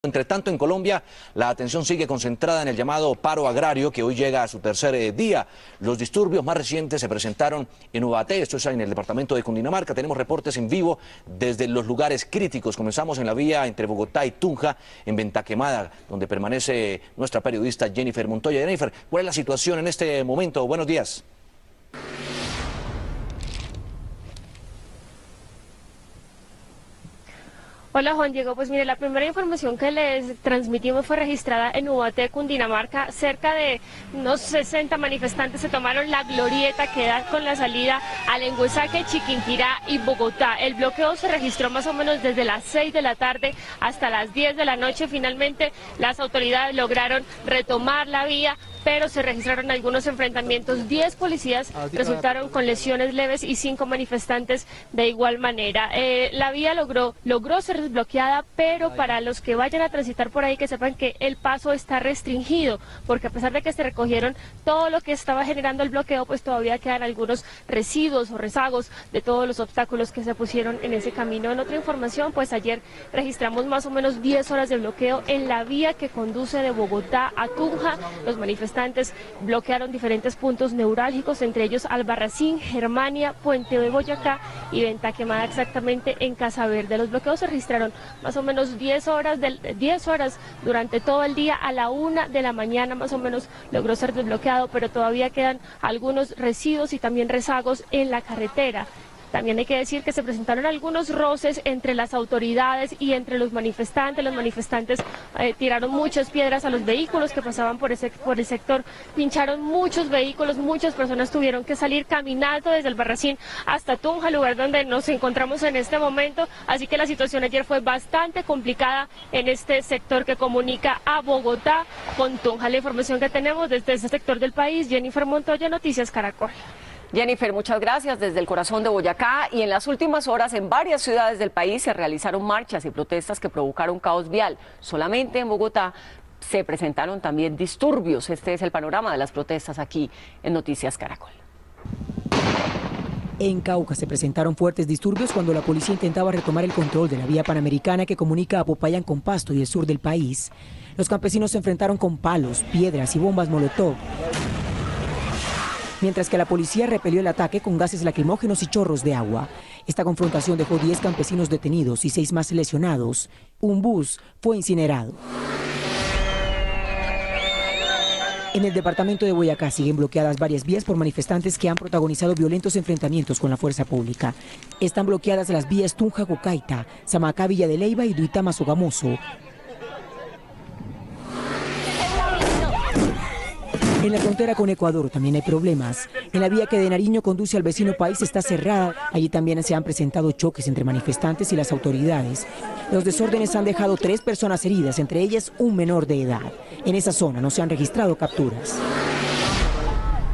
Entre tanto, en Colombia, la atención sigue concentrada en el llamado paro agrario, que hoy llega a su tercer día. Los disturbios más recientes se presentaron en Ubaté, esto es en el departamento de Cundinamarca. Tenemos reportes en vivo desde los lugares críticos. Comenzamos en la vía entre Bogotá y Tunja, en Ventaquemada, donde permanece nuestra periodista Jennifer Montoya. Jennifer, ¿cuál es la situación en este momento? Buenos días. Hola Juan Diego, pues mire, la primera información que les transmitimos fue registrada en Ubaté, Cundinamarca. Cerca de unos 60 manifestantes se tomaron la glorieta que da con la salida a Lenguasaque, Chiquinquirá y Bogotá. El bloqueo se registró más o menos desde las 6 de la tarde hasta las 10 de la noche. Finalmente las autoridades lograron retomar la vía, pero se registraron algunos enfrentamientos. 10 policías resultaron con lesiones leves y 5 manifestantes de igual manera. La vía logró ser desbloqueada, pero para los que vayan a transitar por ahí, que sepan que el paso está restringido, porque a pesar de que se recogieron todo lo que estaba generando el bloqueo, pues todavía quedan algunos residuos o rezagos de todos los obstáculos que se pusieron en ese camino. En otra información, pues ayer registramos más o menos 10 horas de bloqueo en la vía que conduce de Bogotá a Tunja. Los manifestantes bloquearon diferentes puntos neurálgicos, entre ellos Albarracín, Germania, Puente de Boyacá y Ventaquemada, exactamente en Casa Verde. Los bloqueos se registraron más o menos 10 horas durante todo el día. A la 1 de la mañana más o menos logró ser desbloqueado, pero todavía quedan algunos residuos y también rezagos en la carretera. También hay que decir que se presentaron algunos roces entre las autoridades y entre los manifestantes. Los manifestantes tiraron muchas piedras a los vehículos que pasaban por el sector, pincharon muchos vehículos, muchas personas tuvieron que salir caminando desde Albarracín hasta Tunja, lugar donde nos encontramos en este momento. Así que la situación ayer fue bastante complicada en este sector que comunica a Bogotá con Tunja. La información que tenemos desde este sector del país, Jennifer Montoya, Noticias Caracol. Jennifer, muchas gracias desde el corazón de Boyacá. Y en las últimas horas en varias ciudades del país se realizaron marchas y protestas que provocaron caos vial. Solamente en Bogotá se presentaron también disturbios. Este es el panorama de las protestas aquí en Noticias Caracol. En Cauca se presentaron fuertes disturbios cuando la policía intentaba retomar el control de la vía panamericana que comunica a Popayán con Pasto y el sur del país. Los campesinos se enfrentaron con palos, piedras y bombas molotov, mientras que la policía repelió el ataque con gases lacrimógenos y chorros de agua. Esta confrontación dejó 10 campesinos detenidos y 6 más lesionados. Un bus fue incinerado. En el departamento de Boyacá siguen bloqueadas varias vías por manifestantes que han protagonizado violentos enfrentamientos con la fuerza pública. Están bloqueadas las vías Tunja-Cocaita, Samacá-Villa de Leyva y Duitama-Sogamoso. En la frontera con Ecuador también hay problemas. En la vía que de Nariño conduce al vecino país está cerrada. Allí también se han presentado choques entre manifestantes y las autoridades. Los desórdenes han dejado 3 personas heridas, entre ellas un menor de edad. En esa zona no se han registrado capturas.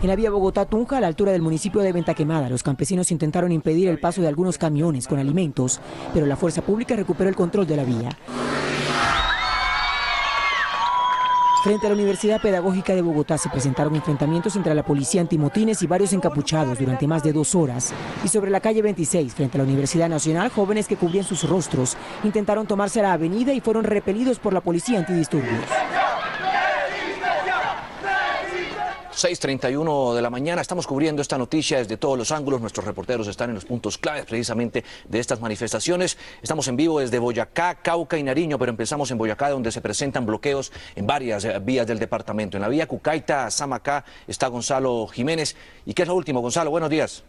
En la vía Bogotá-Tunja, a la altura del municipio de Ventaquemada, los campesinos intentaron impedir el paso de algunos camiones con alimentos, pero la fuerza pública recuperó el control de la vía. Frente a la Universidad Pedagógica de Bogotá se presentaron enfrentamientos entre la policía antimotines y varios encapuchados durante más de 2 horas. Y sobre la calle 26, frente a la Universidad Nacional, jóvenes que cubrían sus rostros intentaron tomarse la avenida y fueron repelidos por la policía antidisturbios. 6:31 de la mañana, estamos cubriendo esta noticia desde todos los ángulos. Nuestros reporteros están en los puntos claves precisamente de estas manifestaciones. Estamos en vivo desde Boyacá, Cauca y Nariño, pero empezamos en Boyacá, donde se presentan bloqueos en varias vías del departamento. En la vía Cucaita, Samacá, está Gonzalo Jiménez. ¿Y qué es lo último, Gonzalo? Buenos días.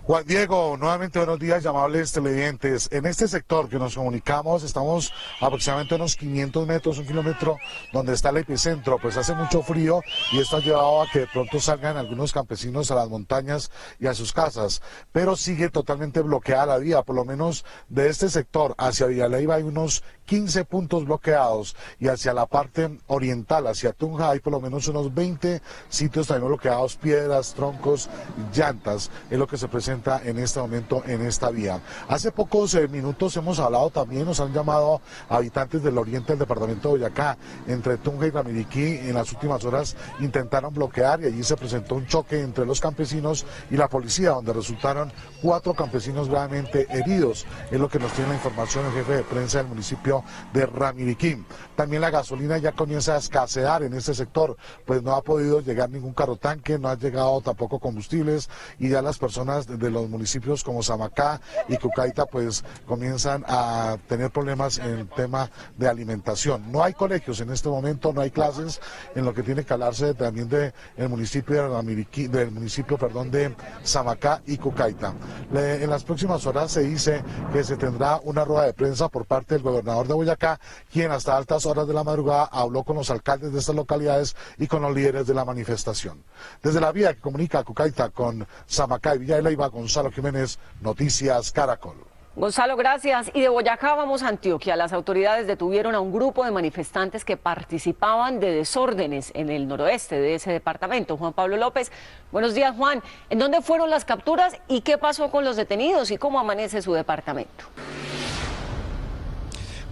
Juan Diego, nuevamente buenos días, amables televidentes. En este sector que nos comunicamos, estamos aproximadamente a unos 500 metros, 1 kilómetro, donde está el epicentro. Pues hace mucho frío y esto ha llevado a que de pronto salgan algunos campesinos a las montañas y a sus casas. Pero sigue totalmente bloqueada la vía, por lo menos de este sector hacia Villaleyva hay unos 15 puntos bloqueados y hacia la parte oriental, hacia Tunja, hay por lo menos unos 20 sitios también bloqueados, piedras, troncos, llantas, es lo que se presenta encuentra en este momento en esta vía. Hace pocos minutos hemos hablado también, nos han llamado habitantes del oriente del departamento de Boyacá, entre Tunja y Ramiriquí. En las últimas horas intentaron bloquear y allí se presentó un choque entre los campesinos y la policía, donde resultaron 4 campesinos gravemente heridos. Es lo que nos tiene la información el jefe de prensa del municipio de Ramiriquí. También la gasolina ya comienza a escasear en este sector, pues no ha podido llegar ningún carro tanque, no ha llegado tampoco combustibles, y ya las personas de los municipios como Samacá y Cucaita pues comienzan a tener problemas en el tema de alimentación. No hay colegios en este momento, no hay clases, en lo que tiene que hablarse también del municipio de Ramiriquí, de Samacá y Cucaita. En las próximas horas se dice que se tendrá una rueda de prensa por parte del gobernador de Boyacá, quien hasta altas horas de la madrugada habló con los alcaldes de estas localidades y con los líderes de la manifestación. Desde la vía que comunica Cucaita con Samacá y Villa de Leyva, Gonzalo Jiménez, Noticias Caracol. Gonzalo, gracias. Y de Boyacá vamos a Antioquia. Las autoridades detuvieron a un grupo de manifestantes que participaban de desórdenes en el noroeste de ese departamento. Juan Pablo López, buenos días, Juan. ¿En dónde fueron las capturas y qué pasó con los detenidos y cómo amanece su departamento?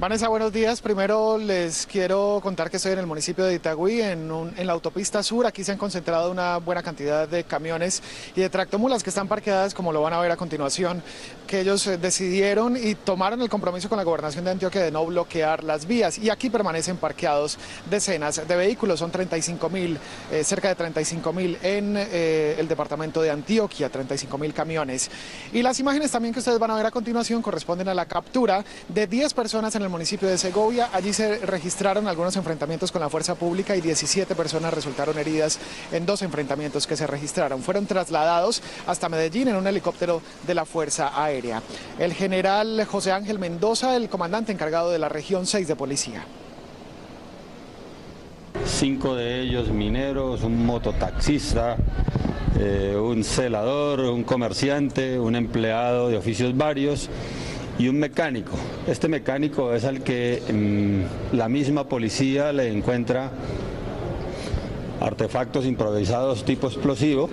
Vanessa, buenos días. Primero les quiero contar que estoy en el municipio de Itagüí, en la autopista sur. Aquí se han concentrado una buena cantidad de camiones y de tractomulas que están parqueadas, como lo van a ver a continuación, que ellos decidieron y tomaron el compromiso con la gobernación de Antioquia de no bloquear las vías. Y aquí permanecen parqueados decenas de vehículos, son 35.000, cerca de 35.000 en el departamento de Antioquia, 35.000 camiones. Y las imágenes también que ustedes van a ver a continuación corresponden a la captura de 10 personas en el municipio de Segovia. Allí se registraron algunos enfrentamientos con la fuerza pública y 17 personas resultaron heridas en 2 enfrentamientos que se registraron. Fueron trasladados hasta Medellín en un helicóptero de la Fuerza Aérea. El general José Ángel Mendoza, el comandante encargado de la región 6 de policía. 5 de ellos mineros, un mototaxista, un celador, un comerciante, un empleado de oficios varios y un mecánico. Este mecánico es al que la misma policía le encuentra artefactos improvisados tipo explosivo.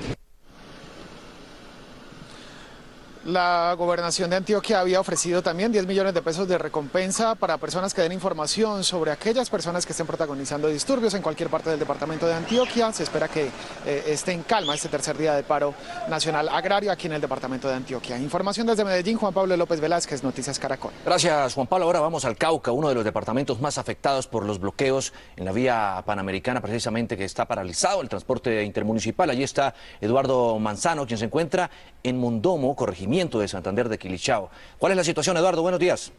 La gobernación de Antioquia había ofrecido también 10 millones de pesos de recompensa para personas que den información sobre aquellas personas que estén protagonizando disturbios en cualquier parte del departamento de Antioquia. Se espera que esté en calma este tercer día de paro nacional agrario aquí en el departamento de Antioquia. Información desde Medellín, Juan Pablo López Velázquez, Noticias Caracol. Gracias, Juan Pablo. Ahora vamos al Cauca, uno de los departamentos más afectados por los bloqueos en la vía panamericana, precisamente, que está paralizado el transporte intermunicipal. Allí está Eduardo Manzano, quien se encuentra en Mondomo, corregimiento de Santander de Quilichao. ¿Cuál es la situación, Eduardo? Buenos días.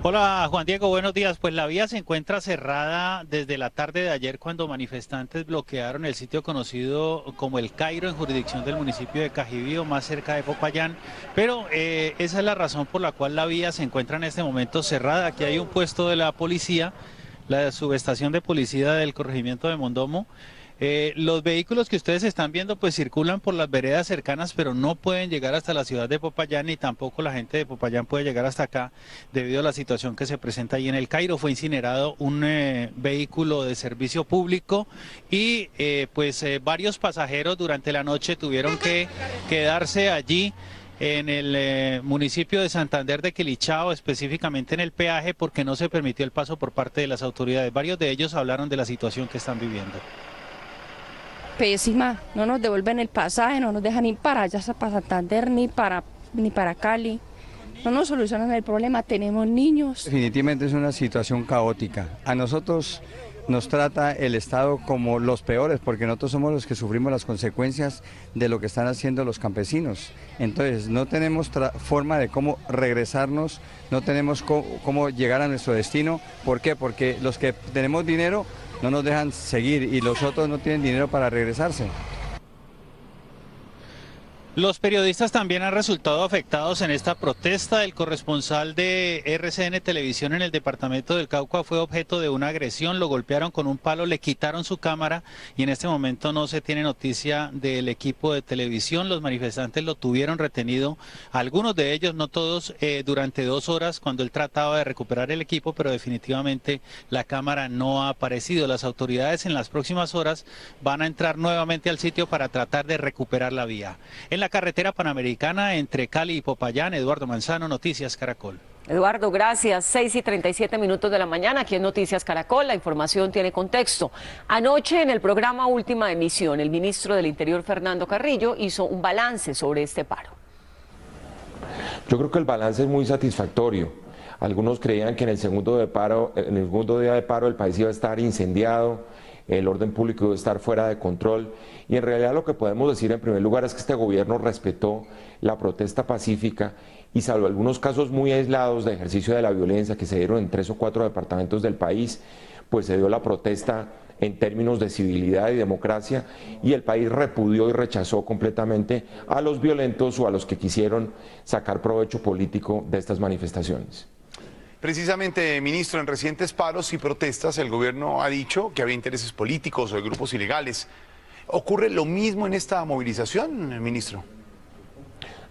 Hola Juan Diego, buenos días. Pues la vía se encuentra cerrada desde la tarde de ayer, cuando manifestantes bloquearon el sitio conocido como El Cairo, en jurisdicción del municipio de Cajibío, más cerca de Popayán. Pero esa es la razón por la cual la vía se encuentra en este momento cerrada. Aquí hay un puesto de la policía, la subestación de policía del corregimiento de Mondomo. Los vehículos que ustedes están viendo pues circulan por las veredas cercanas, pero no pueden llegar hasta la ciudad de Popayán, ni tampoco la gente de Popayán puede llegar hasta acá debido a la situación que se presenta ahí en El Cairo. Fue incinerado un vehículo de servicio público y varios pasajeros durante la noche tuvieron que quedarse allí en el municipio de Santander de Quilichao, específicamente en el peaje, porque no se permitió el paso por parte de las autoridades. Varios de ellos hablaron de la situación que están viviendo. Pésima, no nos devuelven el pasaje, no nos dejan ir para allá, para Santander, ni para Cali, no nos solucionan el problema, tenemos niños. Definitivamente es una situación caótica. A nosotros nos trata el Estado como los peores, porque nosotros somos los que sufrimos las consecuencias de lo que están haciendo los campesinos. Entonces no tenemos forma de cómo regresarnos, no tenemos cómo llegar a nuestro destino. ¿Por qué? Porque los que tenemos dinero no nos dejan seguir y los otros no tienen dinero para regresarse. Los periodistas también han resultado afectados en esta protesta. El corresponsal de RCN Televisión en el departamento del Cauca fue objeto de una agresión, lo golpearon con un palo, le quitaron su cámara y en este momento no se tiene noticia del equipo de televisión. Los manifestantes lo tuvieron retenido, algunos de ellos, no todos, durante 2 horas cuando él trataba de recuperar el equipo, pero definitivamente la cámara no ha aparecido. Las autoridades en las próximas horas van a entrar nuevamente al sitio para tratar de recuperar la vía. En la carretera panamericana entre Cali y Popayán. Eduardo Manzano, Noticias Caracol. Eduardo, gracias. 6:37 de la mañana, aquí en Noticias Caracol. La información tiene contexto. Anoche, en el programa Última Emisión, el ministro del Interior, Fernando Carrillo, hizo un balance sobre este paro. Yo creo que el balance es muy satisfactorio. Algunos creían que en el segundo día de paro el país iba a estar incendiado, el orden público iba a estar fuera de control, y en realidad lo que podemos decir en primer lugar es que este gobierno respetó la protesta pacífica y salvo algunos casos muy aislados de ejercicio de la violencia que se dieron en 3 o 4 departamentos del país, pues se dio la protesta en términos de civilidad y democracia, y el país repudió y rechazó completamente a los violentos o a los que quisieron sacar provecho político de estas manifestaciones. Precisamente, ministro, en recientes paros y protestas el gobierno ha dicho que había intereses políticos o de grupos ilegales. ¿Ocurre lo mismo en esta movilización, ministro?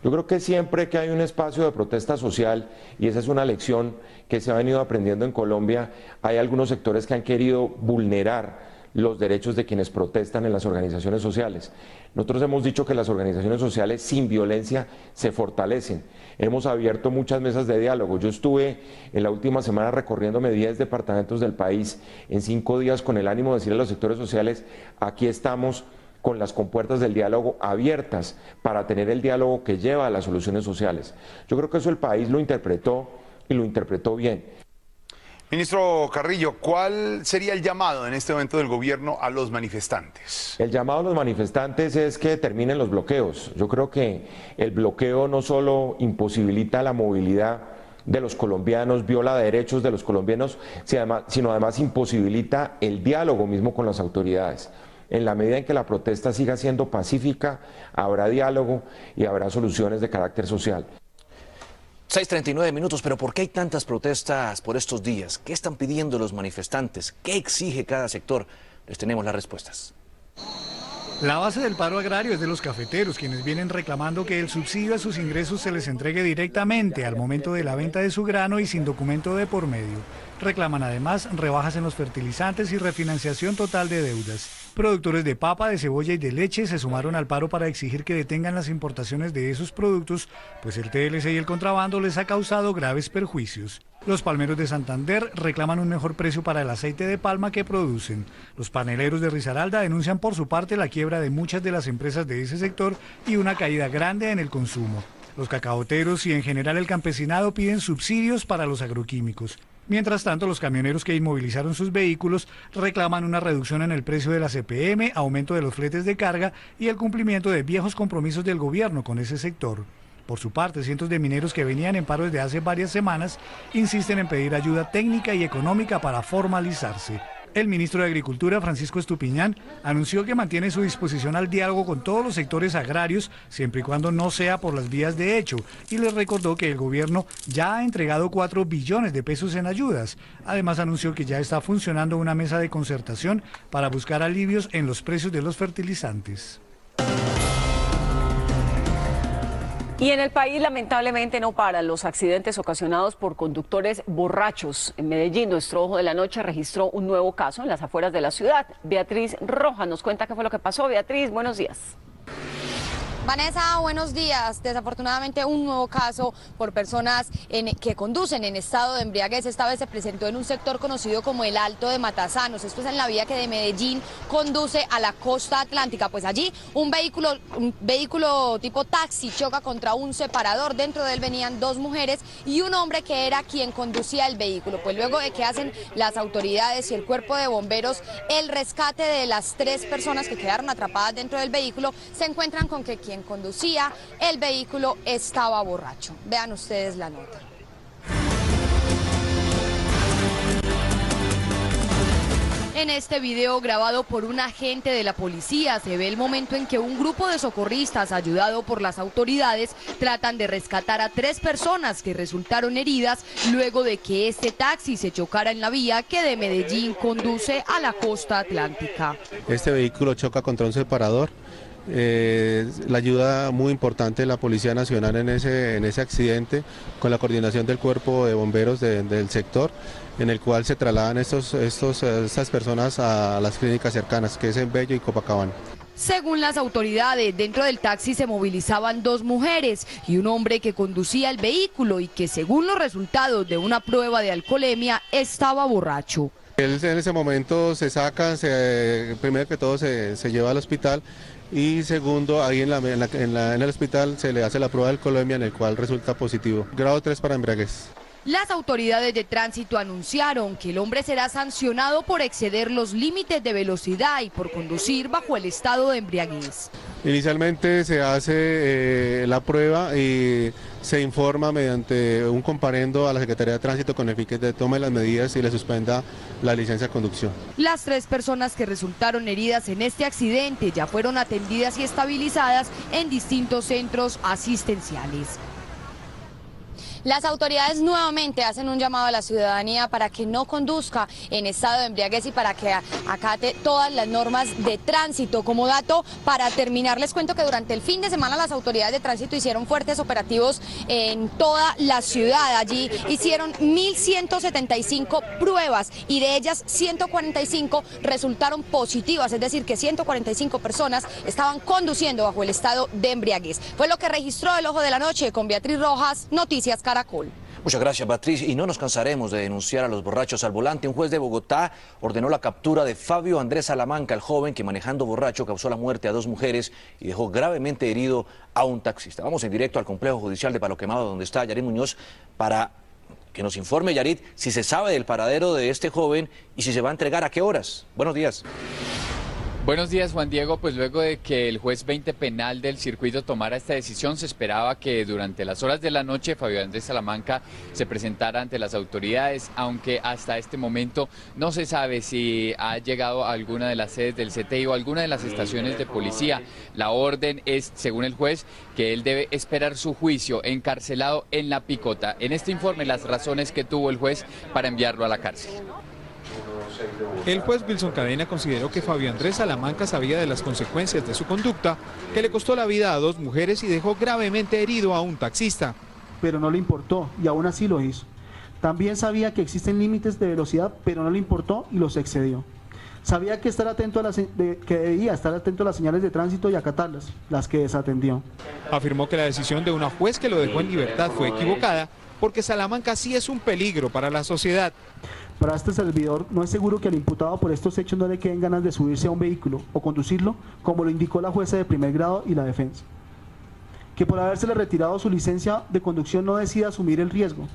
Yo creo que siempre que hay un espacio de protesta social, y esa es una lección que se ha venido aprendiendo en Colombia, hay algunos sectores que han querido vulnerar los derechos de quienes protestan en las organizaciones sociales. Nosotros hemos dicho que las organizaciones sociales sin violencia se fortalecen. Hemos abierto muchas mesas de diálogo. Yo estuve en la última semana recorriéndome 10 departamentos del país en 5 días con el ánimo de decirle a los sectores sociales, aquí estamos con las compuertas del diálogo abiertas para tener el diálogo que lleva a las soluciones sociales. Yo creo que eso el país lo interpretó y lo interpretó bien. Ministro Carrillo, ¿cuál sería el llamado en este momento del gobierno a los manifestantes? El llamado a los manifestantes es que terminen los bloqueos. Yo creo que el bloqueo no solo imposibilita la movilidad de los colombianos, viola derechos de los colombianos, sino además imposibilita el diálogo mismo con las autoridades. En la medida en que la protesta siga siendo pacífica, habrá diálogo y habrá soluciones de carácter social. 6:39, pero ¿por qué hay tantas protestas por estos días? ¿Qué están pidiendo los manifestantes? ¿Qué exige cada sector? Les tenemos las respuestas. La base del paro agrario es de los cafeteros, quienes vienen reclamando que el subsidio a sus ingresos se les entregue directamente al momento de la venta de su grano y sin documento de por medio. Reclaman además rebajas en los fertilizantes y refinanciación total de deudas. Productores de papa, de cebolla y de leche se sumaron al paro para exigir que detengan las importaciones de esos productos, pues el TLC y el contrabando les ha causado graves perjuicios. Los palmeros de Santander reclaman un mejor precio para el aceite de palma que producen. Los paneleros de Risaralda denuncian por su parte la quiebra de muchas de las empresas de ese sector y una caída grande en el consumo. Los cacaoteros y en general el campesinado piden subsidios para los agroquímicos. Mientras tanto, los camioneros que inmovilizaron sus vehículos reclaman una reducción en el precio de la CPM, aumento de los fletes de carga y el cumplimiento de viejos compromisos del gobierno con ese sector. Por su parte, cientos de mineros que venían en paro desde hace varias semanas insisten en pedir ayuda técnica y económica para formalizarse. El ministro de Agricultura, Francisco Estupiñán, anunció que mantiene su disposición al diálogo con todos los sectores agrarios, siempre y cuando no sea por las vías de hecho, y les recordó que el gobierno ya ha entregado 4 billones de pesos en ayudas. Además, anunció que ya está funcionando una mesa de concertación para buscar alivios en los precios de los fertilizantes. Y en el país lamentablemente no paran los accidentes ocasionados por conductores borrachos. En Medellín, nuestro Ojo de la Noche registró un nuevo caso en las afueras de la ciudad. Beatriz Rojas nos cuenta qué fue lo que pasó. Beatriz, buenos días. Vanessa, buenos días. Desafortunadamente un nuevo caso por personas que conducen en estado de embriaguez. Esta vez se presentó en un sector conocido como el Alto de Matasanos. Esto es en la vía que de Medellín conduce a la costa atlántica. Pues allí un vehículo tipo taxi choca contra un separador. Dentro de él venían 2 mujeres y un hombre que era quien conducía el vehículo. Pues luego de que hacen las autoridades y el cuerpo de bomberos el rescate de las 3 personas que quedaron atrapadas dentro del vehículo, se encuentran con que quien conducía el vehículo estaba borracho. Vean ustedes la nota. En este video grabado por un agente de la policía se ve el momento en que un grupo de socorristas ayudado por las autoridades tratan de rescatar a 3 personas que resultaron heridas luego de que este taxi se chocara en la vía que de Medellín conduce a la costa atlántica. Este vehículo choca contra un separador. La ayuda muy importante de la Policía Nacional en ese accidente, con la coordinación del cuerpo de bomberos del sector, en el cual se trasladan estas personas a las clínicas cercanas, que es en Bello y Copacabana. Según las autoridades, dentro del taxi se movilizaban 2 mujeres y un hombre que conducía el vehículo y que, según los resultados de una prueba de alcoholemia, estaba borracho. Él en ese momento se saca, primero que todo se lleva al hospital y segundo, ahí en el hospital se le hace la prueba de alcoholemia en el cual resulta positivo. Grado 3 para embriaguez. Las autoridades de tránsito anunciaron que el hombre será sancionado por exceder los límites de velocidad y por conducir bajo el estado de embriaguez. Inicialmente se hace la prueba y se informa mediante un comparendo a la Secretaría de Tránsito con el fin que tome las medidas y le suspenda la licencia de conducción. Las 3 personas que resultaron heridas en este accidente ya fueron atendidas y estabilizadas en distintos centros asistenciales. Las autoridades nuevamente hacen un llamado a la ciudadanía para que no conduzca en estado de embriaguez y para que acate todas las normas de tránsito. Como dato, para terminar, les cuento que durante el fin de semana las autoridades de tránsito hicieron fuertes operativos en toda la ciudad. Allí hicieron 1.175 pruebas y de ellas 145 resultaron positivas, es decir, que 145 personas estaban conduciendo bajo el estado de embriaguez. Fue lo que registró el Ojo de la Noche con Beatriz Rojas, Noticias Caracol. Muchas gracias, Beatriz. Y no nos cansaremos de denunciar a los borrachos al volante. Un juez de Bogotá ordenó la captura de Fabio Andrés Salamanca, el joven que manejando borracho causó la muerte a 2 mujeres y dejó gravemente herido a un taxista. Vamos en directo al complejo judicial de Palo Quemado, donde está Yarit Muñoz, para que nos informe, Yarit, si se sabe del paradero de este joven y si se va a entregar a qué horas. Buenos días. Buenos días, Juan Diego. Pues luego de que el juez 20 penal del circuito tomara esta decisión, se esperaba que durante las horas de la noche Fabio Andrés Salamanca se presentara ante las autoridades, aunque hasta este momento no se sabe si ha llegado a alguna de las sedes del CTI o alguna de las estaciones de policía. La orden es, según el juez, que él debe esperar su juicio encarcelado en La Picota. En este informe, las razones que tuvo el juez para enviarlo a la cárcel. El juez Wilson Cadena consideró que Fabio Andrés Salamanca sabía de las consecuencias de su conducta, que le costó la vida a 2 mujeres y dejó gravemente herido a un taxista. Pero no le importó y aún así lo hizo. También sabía que existen límites de velocidad, pero no le importó y los excedió. Sabía que debía estar atento a las señales de tránsito y acatarlas, las que desatendió. Afirmó que la decisión de una juez que lo dejó en libertad fue equivocada, porque Salamanca sí es un peligro para la sociedad. Para este servidor no es seguro que al imputado por estos hechos no le queden ganas de subirse a un vehículo o conducirlo, como lo indicó la jueza de primer grado y la defensa. Que por habérsele retirado su licencia de conducción no decida asumir el riesgo.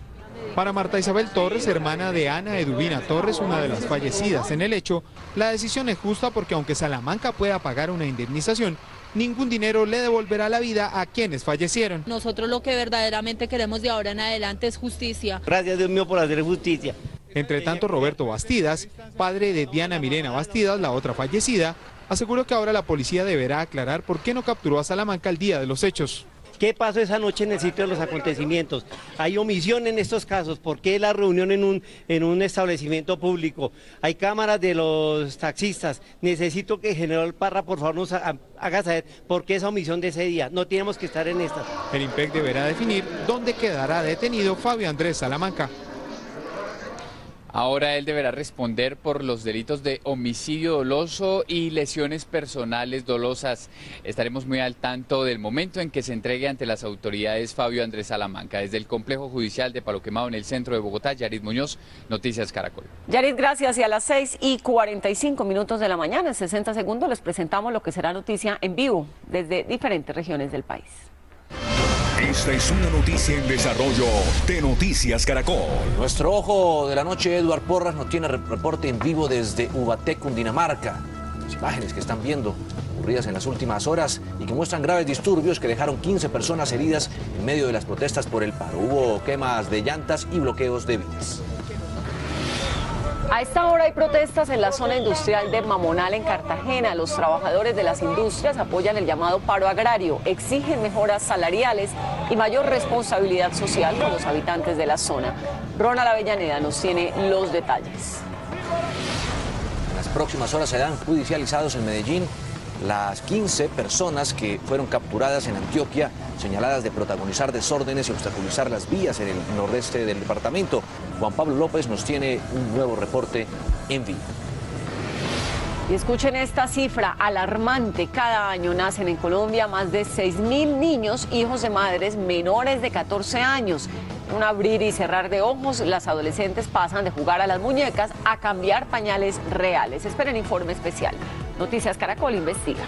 Para Marta Isabel Torres, hermana de Ana Eduvina Torres, una de las fallecidas en el hecho, la decisión es justa porque aunque Salamanca pueda pagar una indemnización, ningún dinero le devolverá la vida a quienes fallecieron. Nosotros lo que verdaderamente queremos de ahora en adelante es justicia. Gracias, Dios mío, por hacer justicia. Entre tanto, Roberto Bastidas, padre de Diana Milena Bastidas, la otra fallecida, aseguró que ahora la policía deberá aclarar por qué no capturó a Salamanca el día de los hechos. ¿Qué pasó esa noche en el sitio de los acontecimientos? Hay omisión en estos casos. ¿Por qué la reunión en un establecimiento público? Hay cámaras de los taxistas. Necesito que el general Parra, por favor, nos haga saber por qué esa omisión de ese día. No tenemos que estar en esta. El IMPEC deberá definir dónde quedará detenido Fabio Andrés Salamanca. Ahora él deberá responder por los delitos de homicidio doloso y lesiones personales dolosas. Estaremos muy al tanto del momento en que se entregue ante las autoridades Fabio Andrés Salamanca. Desde el complejo judicial de Palo Quemado en el centro de Bogotá, Yarit Muñoz, Noticias Caracol. Yarit, gracias. Y a las 6:45 de la mañana, en 60 segundos, les presentamos lo que será noticia en vivo desde diferentes regiones del país. Esta es una noticia en desarrollo de Noticias Caracol. Nuestro Ojo de la Noche, Eduard Porras, nos tiene reporte en vivo desde Ubaté, Cundinamarca. Las imágenes que están viendo ocurridas en las últimas horas y que muestran graves disturbios que dejaron 15 personas heridas en medio de las protestas por el paro. Hubo quemas de llantas y bloqueos de vías. A esta hora hay protestas en la zona industrial de Mamonal, en Cartagena. Los trabajadores de las industrias apoyan el llamado paro agrario, exigen mejoras salariales y mayor responsabilidad social con los habitantes de la zona. Ronald Avellaneda nos tiene los detalles. En las próximas horas serán judicializados en Medellín las 15 personas que fueron capturadas en Antioquia, señaladas de protagonizar desórdenes y obstaculizar las vías en el nordeste del departamento. Juan Pablo López nos tiene un nuevo reporte en vivo. Y escuchen esta cifra alarmante. Cada año nacen en Colombia más de 6.000 niños, hijos de madres menores de 14 años. En un abrir y cerrar de ojos, las adolescentes pasan de jugar a las muñecas a cambiar pañales reales. Esperen informe especial. Noticias Caracol investiga.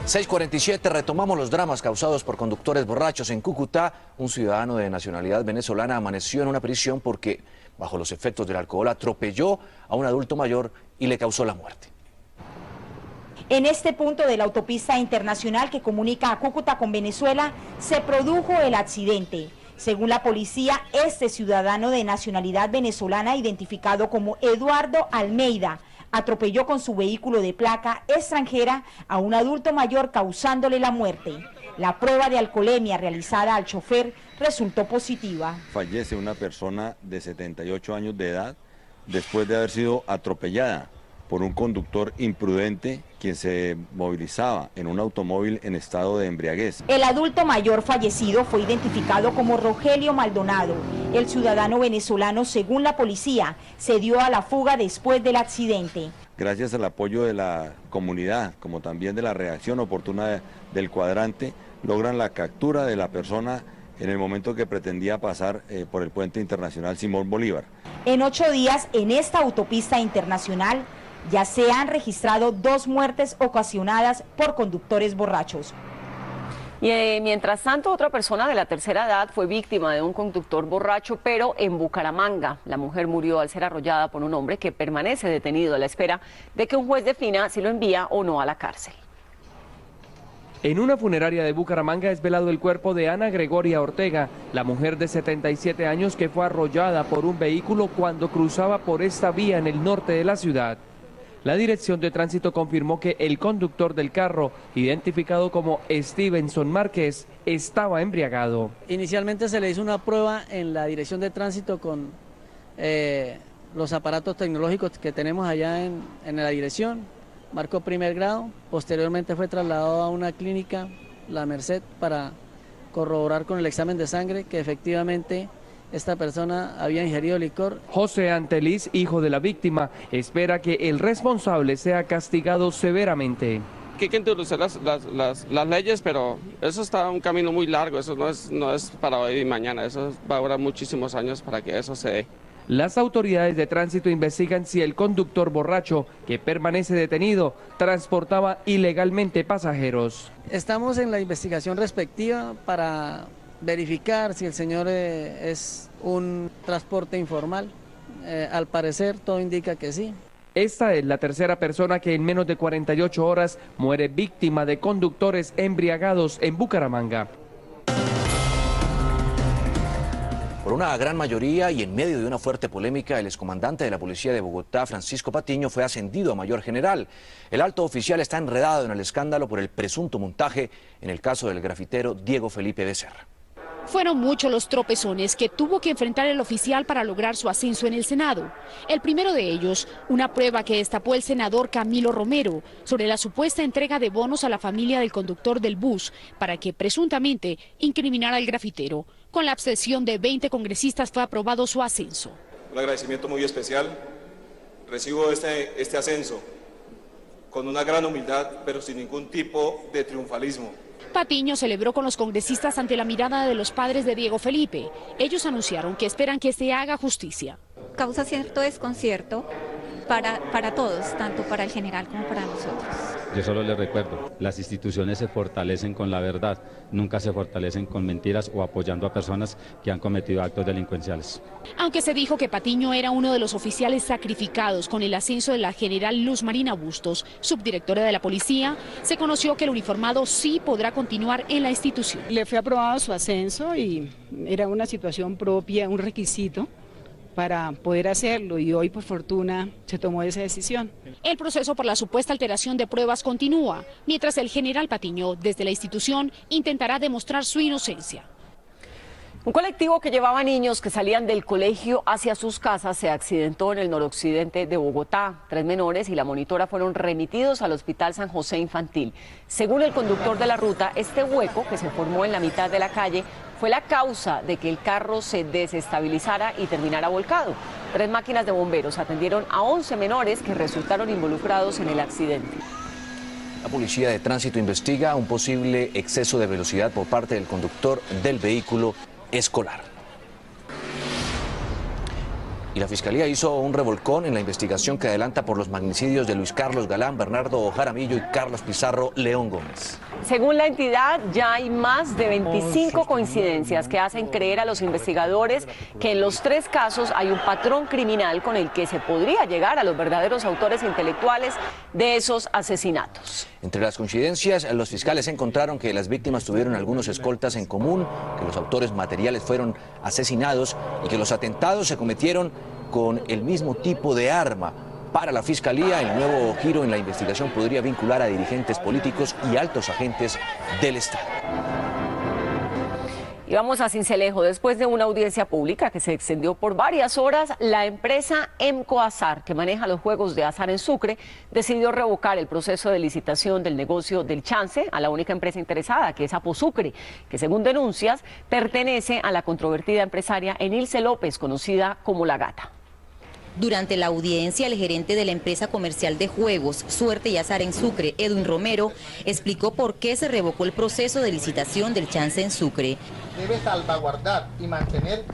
6:47, retomamos los dramas causados por conductores borrachos. En Cúcuta, un ciudadano de nacionalidad venezolana amaneció en una prisión porque, bajo los efectos del alcohol, atropelló a un adulto mayor y le causó la muerte. En este punto de la autopista internacional que comunica a Cúcuta con Venezuela, se produjo el accidente. Según la policía, este ciudadano de nacionalidad venezolana, identificado como Eduardo Almeida, atropelló con su vehículo de placa extranjera a un adulto mayor, causándole la muerte. La prueba de alcoholemia realizada al chofer resultó positiva. Fallece una persona de 78 años de edad después de haber sido atropellada por un conductor imprudente quien se movilizaba en un automóvil en estado de embriaguez. El adulto mayor fallecido fue identificado como Rogelio Maldonado. El ciudadano venezolano, según la policía, se dio a la fuga después del accidente. Gracias al apoyo de la comunidad, como también de la reacción oportuna del cuadrante, logran la captura de la persona en el momento que pretendía pasar por el puente internacional Simón Bolívar. En 8 días, en esta autopista internacional, ya se han registrado 2 muertes ocasionadas por conductores borrachos. Y mientras tanto, otra persona de la tercera edad fue víctima de un conductor borracho, pero en Bucaramanga. La mujer murió al ser arrollada por un hombre que permanece detenido a la espera de que un juez defina si lo envía o no a la cárcel. En una funeraria de Bucaramanga es velado el cuerpo de Ana Gregoria Ortega, la mujer de 77 años que fue arrollada por un vehículo cuando cruzaba por esta vía en el norte de la ciudad. La Dirección de Tránsito confirmó que el conductor del carro, identificado como Stevenson Márquez, estaba embriagado. Inicialmente se le hizo una prueba en la Dirección de Tránsito con los aparatos tecnológicos que tenemos allá en la dirección. Marcó primer grado, posteriormente fue trasladado a una clínica, La Merced, para corroborar con el examen de sangre que efectivamente esta persona había ingerido licor. José Anteliz, hijo de la víctima, espera que el responsable sea castigado severamente. Que hay que introducir las leyes, pero eso está un camino muy largo, eso no es para hoy y mañana, eso va a durar muchísimos años para que eso se dé. Las autoridades de tránsito investigan si el conductor borracho, que permanece detenido, transportaba ilegalmente pasajeros. Estamos en la investigación respectiva para verificar si el señor es un transporte informal. Al parecer todo indica que sí. Esta es la tercera persona que en menos de 48 horas muere víctima de conductores embriagados en Bucaramanga. Por una gran mayoría y en medio de una fuerte polémica, el excomandante de la policía de Bogotá, Francisco Patiño, fue ascendido a mayor general. El alto oficial está enredado en el escándalo por el presunto montaje en el caso del grafitero Diego Felipe Becerra. Fueron muchos los tropezones que tuvo que enfrentar el oficial para lograr su ascenso en el Senado. El primero de ellos, una prueba que destapó el senador Camilo Romero sobre la supuesta entrega de bonos a la familia del conductor del bus para que presuntamente incriminara al grafitero. Con la abstención de 20 congresistas fue aprobado su ascenso. Un agradecimiento muy especial. Recibo este ascenso con una gran humildad, pero sin ningún tipo de triunfalismo. Patiño celebró con los congresistas ante la mirada de los padres de Diego Felipe. Ellos anunciaron que esperan que se haga justicia. Causa cierto desconcierto para todos, tanto para el general como para nosotros. Yo solo les recuerdo, las instituciones se fortalecen con la verdad, nunca se fortalecen con mentiras o apoyando a personas que han cometido actos delincuenciales. Aunque se dijo que Patiño era uno de los oficiales sacrificados con el ascenso de la general Luz Marina Bustos, subdirectora de la policía, se conoció que el uniformado sí podrá continuar en la institución. Le fue aprobado su ascenso y era una situación propia, un requisito para poder hacerlo, y hoy por fortuna se tomó esa decisión. El proceso por la supuesta alteración de pruebas continúa, mientras el general Patiño desde la institución intentará demostrar su inocencia. Un colectivo que llevaba niños que salían del colegio hacia sus casas se accidentó en el noroccidente de Bogotá. 3 menores y la monitora fueron remitidos al Hospital San José Infantil. Según el conductor de la ruta, este hueco que se formó en la mitad de la calle fue la causa de que el carro se desestabilizara y terminara volcado. 3 máquinas de bomberos atendieron a 11 menores que resultaron involucrados en el accidente. La Policía de Tránsito investiga un posible exceso de velocidad por parte del conductor del vehículo escolar. Y la Fiscalía hizo un revolcón en la investigación que adelanta por los magnicidios de Luis Carlos Galán, Bernardo Jaramillo y Carlos Pizarro León Gómez. Según la entidad, ya hay más de 25 coincidencias que hacen creer a los investigadores que en los 3 casos hay un patrón criminal con el que se podría llegar a los verdaderos autores intelectuales de esos asesinatos. Entre las coincidencias, los fiscales encontraron que las víctimas tuvieron algunos escoltas en común, que los autores materiales fueron asesinados y que los atentados se cometieron con el mismo tipo de arma. Para la Fiscalía, el nuevo giro en la investigación podría vincular a dirigentes políticos y altos agentes del Estado. Y vamos a Sincelejo. Después de una audiencia pública que se extendió por varias horas, la empresa Emcoazar, que maneja los juegos de azar en Sucre, decidió revocar el proceso de licitación del negocio del chance a la única empresa interesada, que es Aposucre, que según denuncias pertenece a la controvertida empresaria Enilce López, conocida como La Gata. Durante la audiencia, el gerente de la empresa comercial de juegos, Suerte y Azar en Sucre, Edwin Romero, explicó por qué se revocó el proceso de licitación del chance en Sucre. Debe salvaguardar y mantener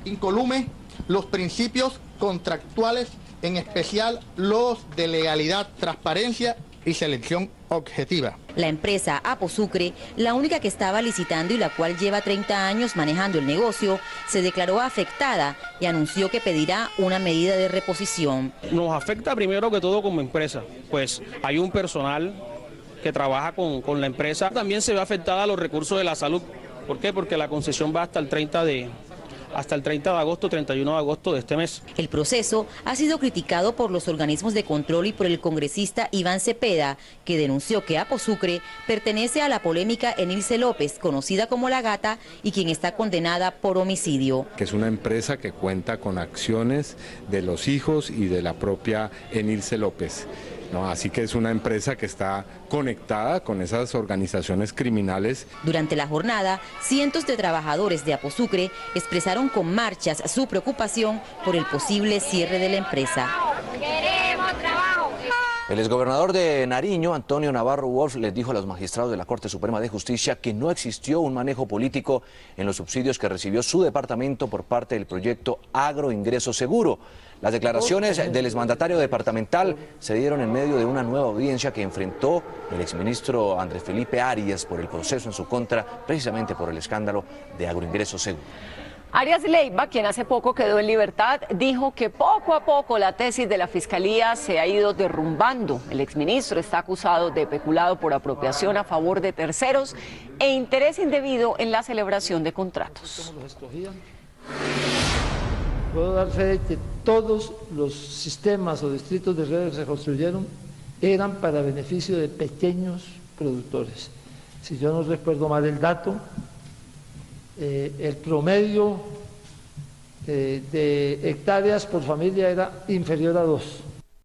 incolume los principios contractuales, en especial los de legalidad, transparencia y selección objetiva. La empresa Aposucre, la única que estaba licitando y la cual lleva 30 años manejando el negocio, se declaró afectada y anunció que pedirá una medida de reposición. Nos afecta primero que todo como empresa, pues hay un personal que trabaja con la empresa. También se ve afectada los recursos de la salud. ¿Por qué? Porque la concesión va hasta el 30 de agosto, 31 de agosto de este mes. El proceso ha sido criticado por los organismos de control y por el congresista Iván Cepeda, que denunció que Aposucre pertenece a la polémica Enilce López, conocida como La Gata, y quien está condenada por homicidio. Que es una empresa que cuenta con acciones de los hijos y de la propia Enilce López. No, así que es una empresa que está conectada con esas organizaciones criminales. Durante la jornada, cientos de trabajadores de Aposucre expresaron con marchas su preocupación por el posible cierre de la empresa. ¡Queremos trabajo! El exgobernador de Nariño, Antonio Navarro Wolf, les dijo a los magistrados de la Corte Suprema de Justicia que no existió un manejo político en los subsidios que recibió su departamento por parte del proyecto Agroingreso Seguro. Las declaraciones del exmandatario departamental se dieron en medio de una nueva audiencia que enfrentó el exministro Andrés Felipe Arias por el proceso en su contra, precisamente por el escándalo de Agroingreso Seguro. Arias Leiva, quien hace poco quedó en libertad, dijo que poco a poco la tesis de la Fiscalía se ha ido derrumbando. El exministro está acusado de peculado por apropiación a favor de terceros e interés indebido en la celebración de contratos. Puedo dar fe de que todos los sistemas o distritos de riego que se construyeron eran para beneficio de pequeños productores. Si yo no recuerdo mal el dato, el promedio de hectáreas por familia era inferior a 2.